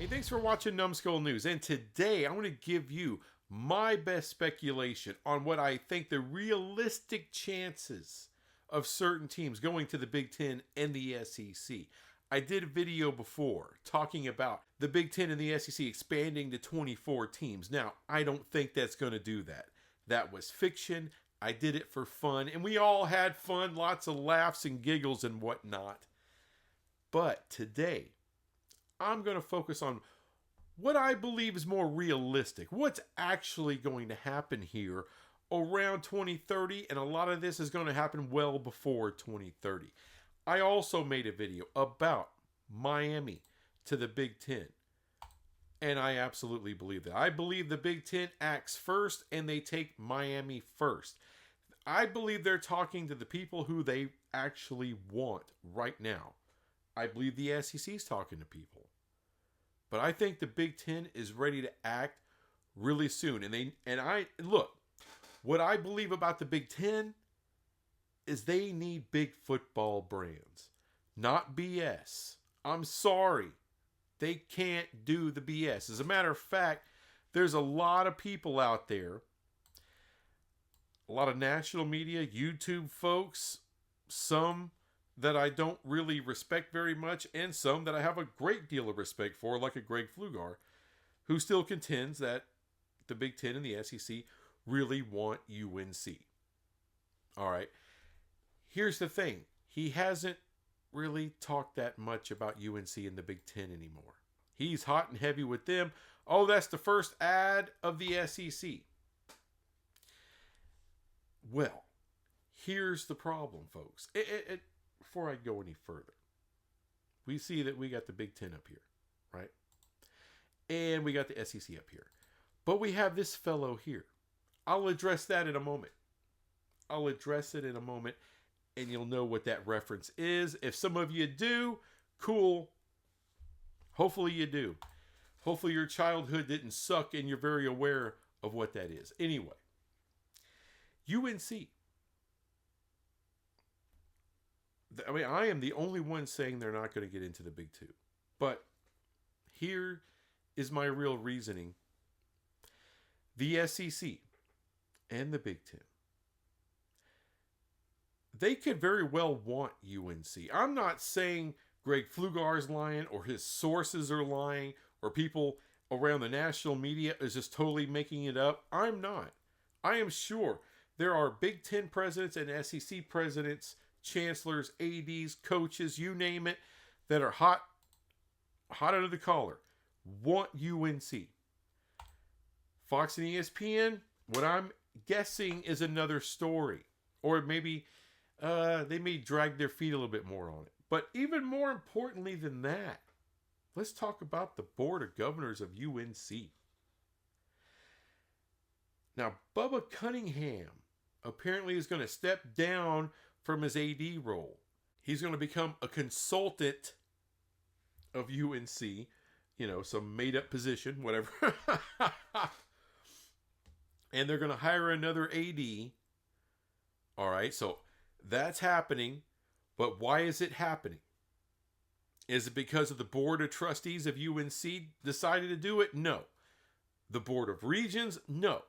Hey, thanks for watching Numbskull News. And today I'm going to give you my best speculation on what I think the realistic chances of certain teams going to the Big Ten and the SEC. I did a video before talking about the Big Ten and the SEC expanding to 24 teams. Now, I don't think that's going to do that. That was fiction. I did it for fun, and we all had fun, lots of laughs and giggles and whatnot. But today, I'm going to focus on what I believe is more realistic. What's actually going to happen here around 2030, and a lot of this is going to happen well before 2030. I also made a video about Miami to the Big Ten, and I absolutely believe that. I believe the Big Ten acts first, and they take Miami first. I believe they're talking to the people who they actually want right now. I believe the SEC is talking to people. But I think the Big Ten is ready to act really soon. Look, what I believe about the Big Ten is they need big football brands, not BS. I'm sorry. They can't do the BS. As a matter of fact, there's a lot of people out there, a lot of national media, YouTube folks, some that I don't really respect very much, and some that I have a great deal of respect for, like a Greg Flugar, who still contends that the Big Ten and the SEC really want UNC. All right. Here's the thing. He hasn't really talked that much about UNC and the Big Ten anymore. He's hot and heavy with them. Oh, that's the first ad of the SEC. Well, here's the problem, folks. Before I go any further, we see that we got the Big Ten up here, right? And we got the SEC up here. But we have this fellow here. I'll address that in a moment. I'll address it in a moment, and you'll know what that reference is. If some of you do, cool. Hopefully you do. Hopefully your childhood didn't suck and you're very aware of what that is. Anyway, UNC. I mean, I am the only one saying they're not going to get into the Big Two. But here is my real reasoning. The SEC and the Big Ten, they could very well want UNC. I'm not saying Greg Flugar's lying or his sources are lying or people around the national media is just totally making it up. I'm not. I am sure there are Big Ten presidents and SEC presidents, chancellors, ADs, coaches, you name it, that are hot under the collar, want UNC. Fox and ESPN, what I'm guessing is another story. Or maybe they may drag their feet a little bit more on it. But even more importantly than that, let's talk about the Board of Governors of UNC. Now, Bubba Cunningham apparently is going to step down from his AD role. He's going to become a consultant of UNC, some made up position, whatever. And they're going to hire another AD. All right, so that's happening. But why is it happening? Is it because of the Board of Trustees of UNC decided to do it? No. The Board of Regents? No.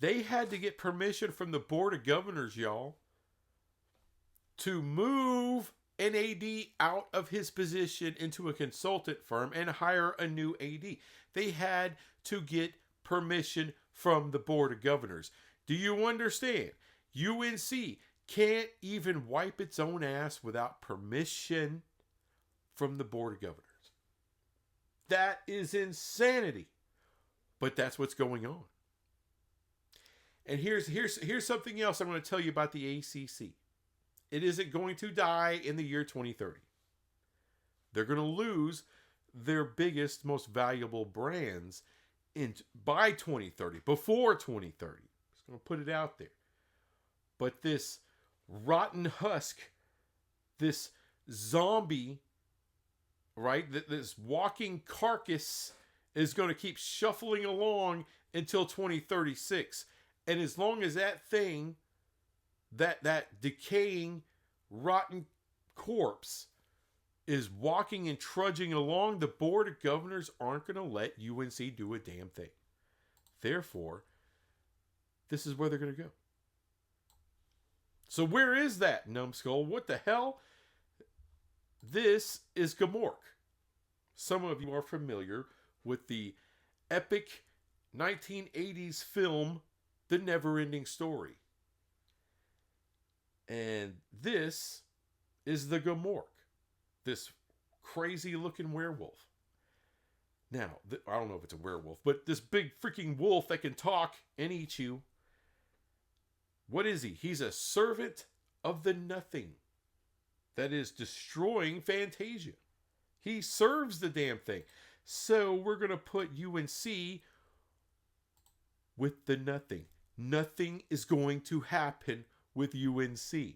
They had to get permission from the Board of Governors, y'all, to move an AD out of his position into a consultant firm and hire a new AD. They had to get permission from the Board of Governors. Do you understand? UNC can't even wipe its own ass without permission from the Board of Governors. That is insanity. But that's what's going on. And here's something else I'm going to tell you about the ACC. It isn't going to die in the year 2030. They're going to lose their biggest, most valuable brands by 2030, before 2030. Just going to put it out there. But this rotten husk, this zombie, right, this walking carcass is going to keep shuffling along until 2036. And as long as that thing, that decaying, rotten corpse is walking and trudging along, the Board of Governors aren't going to let UNC do a damn thing. Therefore, this is where they're going to go. So where is that, numbskull? What the hell? This is Gomorrah. Some of you are familiar with the epic 1980s film, The Never-Ending Story. And this is the Gomorrah, this crazy-looking werewolf. Now, I don't know if it's a werewolf, but this big freaking wolf that can talk and eat you. What is he? He's a servant of the nothing that is destroying Fantasia. He serves the damn thing. So we're going to put UNC with the nothing. Nothing is going to happen with UNC.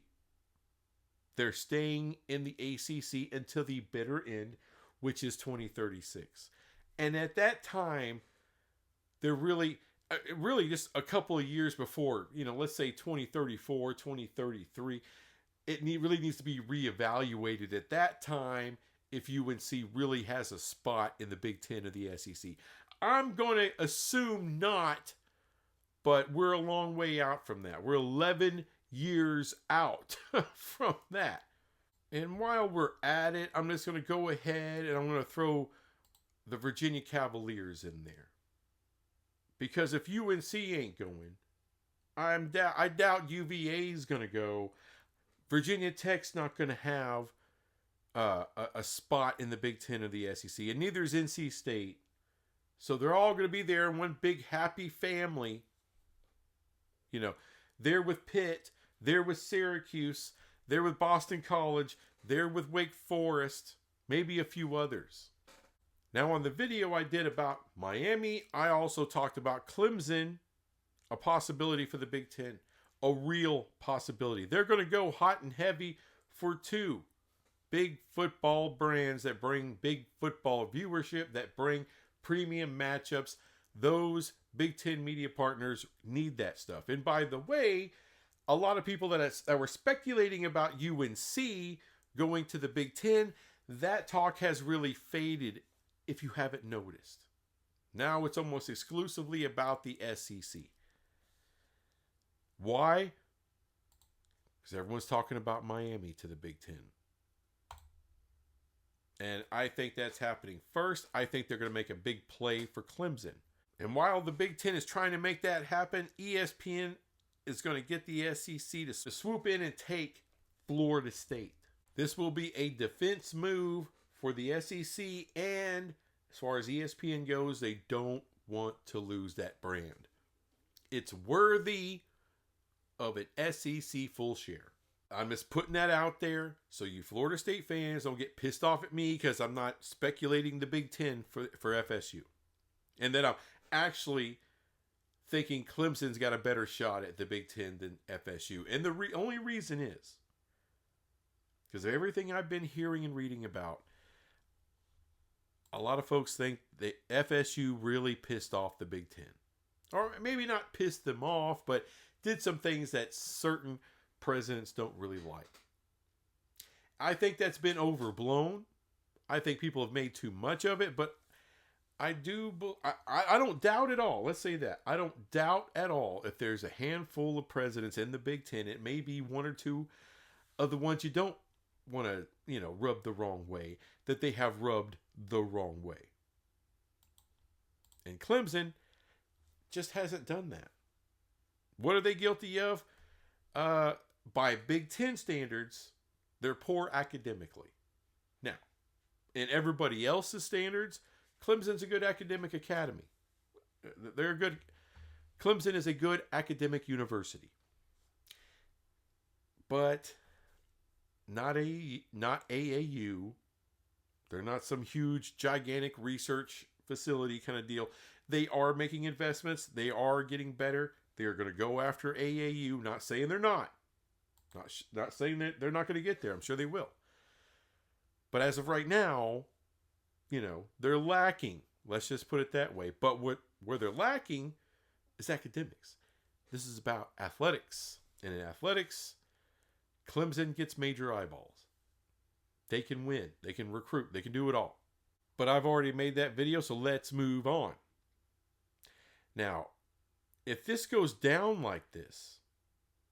They're staying in the ACC until the bitter end, which is 2036. And at that time, they're really just a couple of years before, let's say 2034, 2033, it really needs to be reevaluated at that time if UNC really has a spot in the Big Ten or the SEC. I'm going to assume not, but we're a long way out from that. We're 11 years out from that. And while we're at it, I'm just going to go ahead and I'm going to throw the Virginia Cavaliers in there. Because if UNC ain't going, I doubt UVA is going to go. Virginia Tech's not going to have a spot in the Big Ten or the SEC, and neither is NC State. So they're all going to be there in one big happy family. There with Pitt, there with Syracuse, there with Boston College, there with Wake Forest, maybe a few others. Now, on the video I did about Miami, I also talked about Clemson, a possibility for the Big Ten, a real possibility. They're going to go hot and heavy for two big football brands that bring big football viewership, that bring premium matchups. Those Big Ten media partners need that stuff. And by the way, a lot of people that were speculating about UNC going to the Big Ten, that talk has really faded. If you haven't noticed, now it's almost exclusively about the SEC. Why? Because everyone's talking about Miami to the Big Ten. And I think that's happening first. I think they're going to make a big play for Clemson. And while the Big Ten is trying to make that happen, ESPN is going to get the SEC to swoop in and take Florida State. This will be a defense move for the SEC, and as far as ESPN goes, they don't want to lose that brand. It's worthy of an SEC full share. I'm just putting that out there so you Florida State fans don't get pissed off at me because I'm not speculating the Big Ten for FSU. And that I'm actually thinking Clemson's got a better shot at the Big Ten than FSU. And the only reason is because of everything I've been hearing and reading about. A lot of folks think that FSU really pissed off the Big Ten. Or maybe not pissed them off, but did some things that certain presidents don't really like. I think that's been overblown. I think people have made too much of it, but I don't doubt at all. Let's say that. I don't doubt at all if there's a handful of presidents in the Big Ten. It may be one or two of the ones you don't want to, rub the wrong way, that they have rubbed the wrong way. And Clemson just hasn't done that. What are they guilty of? By Big Ten standards, they're poor academically. Now, in everybody else's standards, Clemson's a good academic academy. Clemson is a good academic university. But not AAU. They're not some huge, gigantic research facility kind of deal. They are making investments. They are getting better. They're going to go after AAU. Not saying they're not. Not saying that they're not going to get there. I'm sure they will. But as of right now, they're lacking. Let's just put it that way. But where they're lacking is academics. This is about athletics. And in athletics, Clemson gets major eyeballs. They can win. They can recruit. They can do it all. But I've already made that video, so let's move on. Now, if this goes down like this,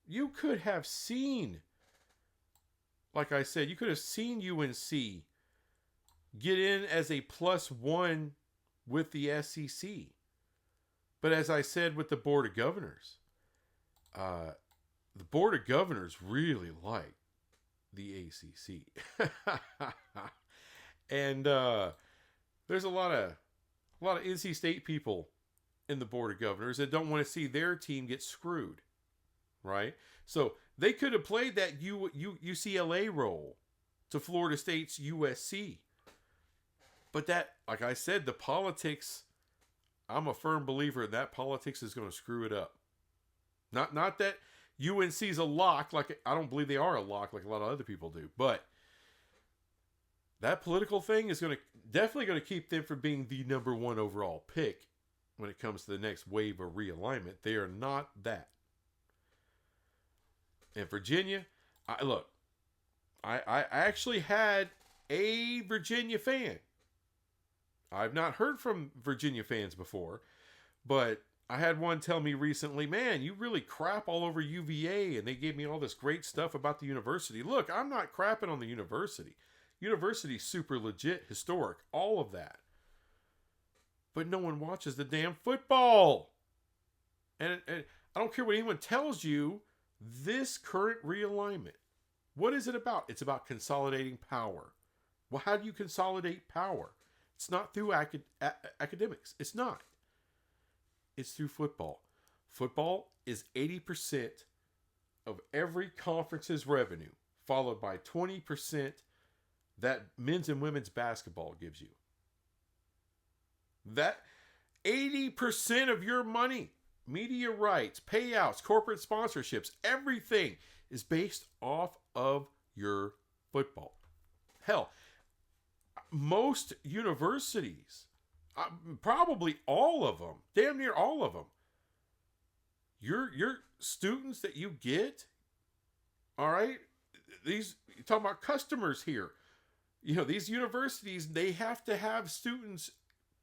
you could have seen, like I said, you could have seen UNC get in as a +1 with the SEC. But as I said with the Board of Governors, the Board of Governors really like the ACC. And there's a lot of NC State people in the Board of Governors that don't want to see their team get screwed, right? So they could have played that UCLA role to Florida State's USC. But that, like I said, the politics, I'm a firm believer that politics is going to screw it up. Not that UNC's a lock, like I don't believe they are a lock like a lot of other people do, but that political thing is definitely going to keep them from being the #1 overall pick when it comes to the next wave of realignment. They are not that. And Virginia, I actually had a Virginia fan. I've not heard from Virginia fans before, but I had one tell me recently, man, you really crap all over UVA, and they gave me all this great stuff about the university. Look, I'm not crapping on the university. University's super legit, historic, all of that. But no one watches the damn football. And I don't care what anyone tells you, this current realignment, what is it about? It's about consolidating power. Well, how do you consolidate power? It's not through academics. It's not. It's through football. Football is 80% of every conference's revenue, followed by 20% that men's and women's basketball gives you. That 80% of your money, media rights, payouts, corporate sponsorships, everything is based off of your football. Hell, most universities, probably all of them, damn near all of them, your students that you get, all right, you're talking about customers here. You know, these universities, they have to have students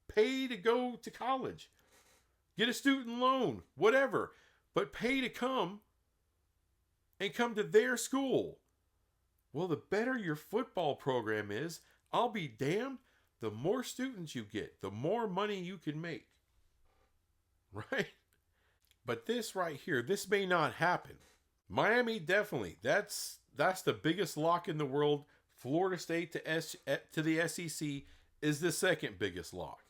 pay to go to college, get a student loan, whatever, but pay to come and come to their school. Well, the better your football program is, I'll be damned, the more students you get, the more money you can make. Right? But this right here, this may not happen. Miami, definitely. That's the biggest lock in the world. Florida State to the SEC is the second biggest lock.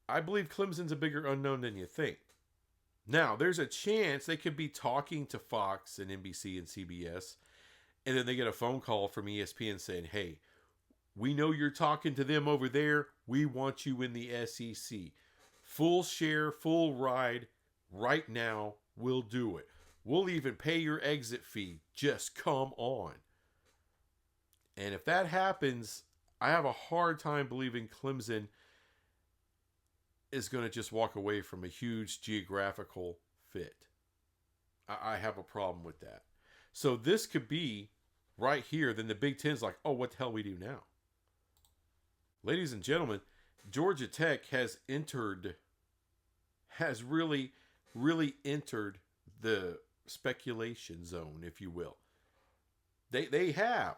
I believe Clemson's a bigger unknown than you think. Now, there's a chance they could be talking to Fox and NBC and CBS, and then they get a phone call from ESPN saying, hey, we know you're talking to them over there. We want you in the SEC. Full share, full ride, right now. We'll do it. We'll even pay your exit fee. Just come on. And if that happens, I have a hard time believing Clemson is going to just walk away from a huge geographical fit. I have a problem with that. So this could be right here. Then the Big Ten's like, oh, what the hell we do now? Ladies and gentlemen, Georgia Tech has really, really entered the speculation zone, if you will. They have.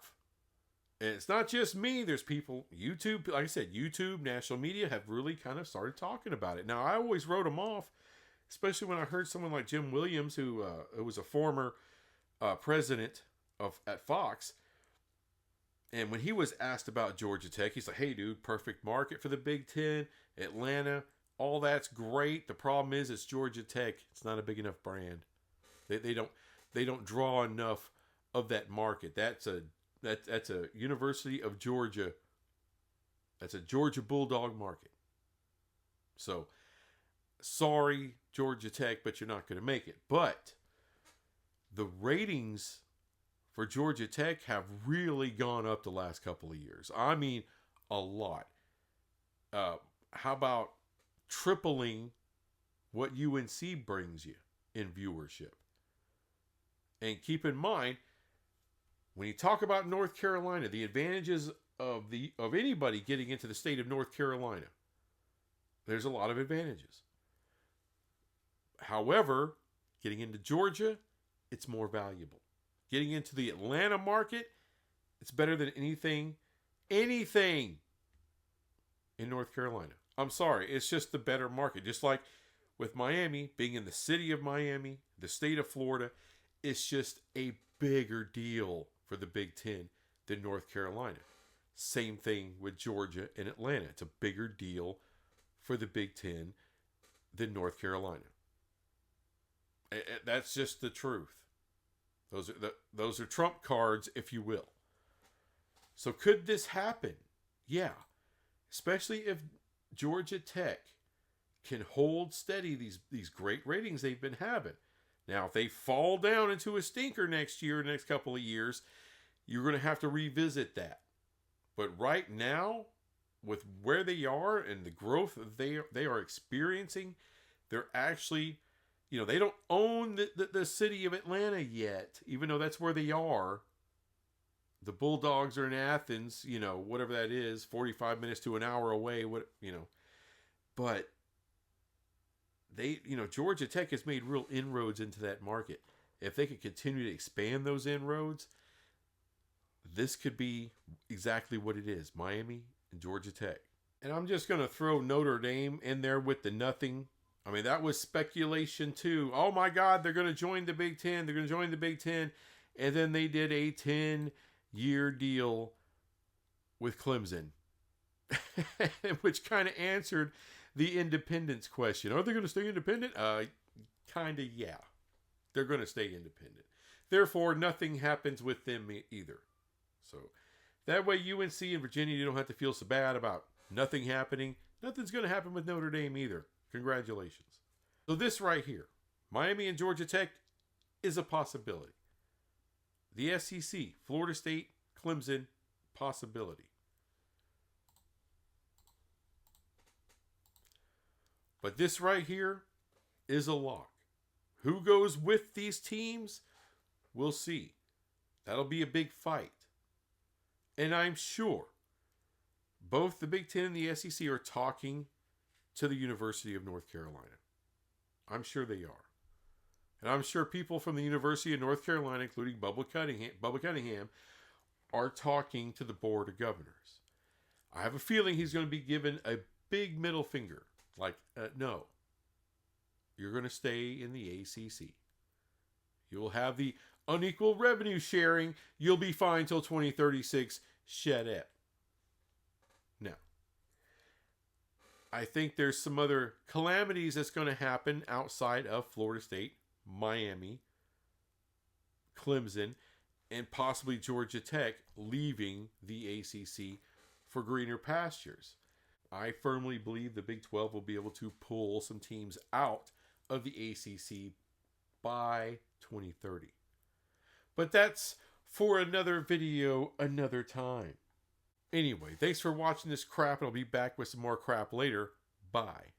And it's not just me. There's people, YouTube, like I said, YouTube, national media have really kind of started talking about it. Now, I always wrote them off, especially when I heard someone like Jim Williams, who was a former president at Fox. And when he was asked about Georgia Tech, he's like, hey, dude, perfect market for the Big Ten, Atlanta, all that's great. The problem is it's Georgia Tech. It's not a big enough brand. They don't draw enough of that market. That's a University of Georgia. That's a Georgia Bulldog market. So, sorry, Georgia Tech, but you're not going to make it. But the ratings for Georgia Tech have really gone up the last couple of years. I mean, a lot. How about tripling what UNC brings you in viewership? And keep in mind, When you talk about North Carolina, the advantages of anybody getting into the state of North Carolina, there's a lot of advantages. However, getting into Georgia, it's more valuable. Getting into the Atlanta market, it's better than anything in North Carolina. I'm sorry, it's just the better market. Just like with Miami, being in the city of Miami, the state of Florida, it's just a bigger deal for the Big Ten than North Carolina. Same thing with Georgia and Atlanta. It's a bigger deal for the Big Ten than North Carolina. That's just the truth. Those are trump cards, if you will. So could this happen? Yeah. Especially if Georgia Tech can hold steady these great ratings they've been having. Now, if they fall down into a stinker next couple of years, you're going to have to revisit that. But right now, with where they are and the growth they are experiencing, they're actually, they don't own the city of Atlanta yet, even though that's where they are. The Bulldogs are in Athens, whatever that is, 45 minutes to an hour away, But Georgia Tech has made real inroads into that market. If they could continue to expand those inroads, this could be exactly what it is, Miami and Georgia Tech. And I'm just going to throw Notre Dame in there with the nothing. I mean, that was speculation too. Oh my God, they're going to join the Big Ten. They're going to join the Big Ten. And then they did a 10-year deal with Clemson, which kind of answered the independence question. Are they going to stay independent? Kind of, yeah. They're going to stay independent. Therefore, nothing happens with them either. So that way UNC and Virginia, you don't have to feel so bad about nothing happening. Nothing's going to happen with Notre Dame either. Congratulations. So this right here, Miami and Georgia Tech, is a possibility. The SEC, Florida State, Clemson, possibility. But this right here is a lock. Who goes with these teams? We'll see. That'll be a big fight. And I'm sure both the Big Ten and the SEC are talking to the University of North Carolina. I'm sure they are. And I'm sure people from the University of North Carolina, including Bubba Cunningham, are talking to the Board of Governors. I have a feeling he's going to be given a big middle finger. Like, no. You're going to stay in the ACC. You'll have the unequal revenue sharing. You'll be fine till 2036. Shut up. Now, I think there's some other calamities that's going to happen outside of Florida State, Miami, Clemson, and possibly Georgia Tech leaving the ACC for greener pastures. I firmly believe the Big 12 will be able to pull some teams out of the ACC by 2030. But that's for another video, another time. Anyway, thanks for watching this crap, and I'll be back with some more crap later. Bye.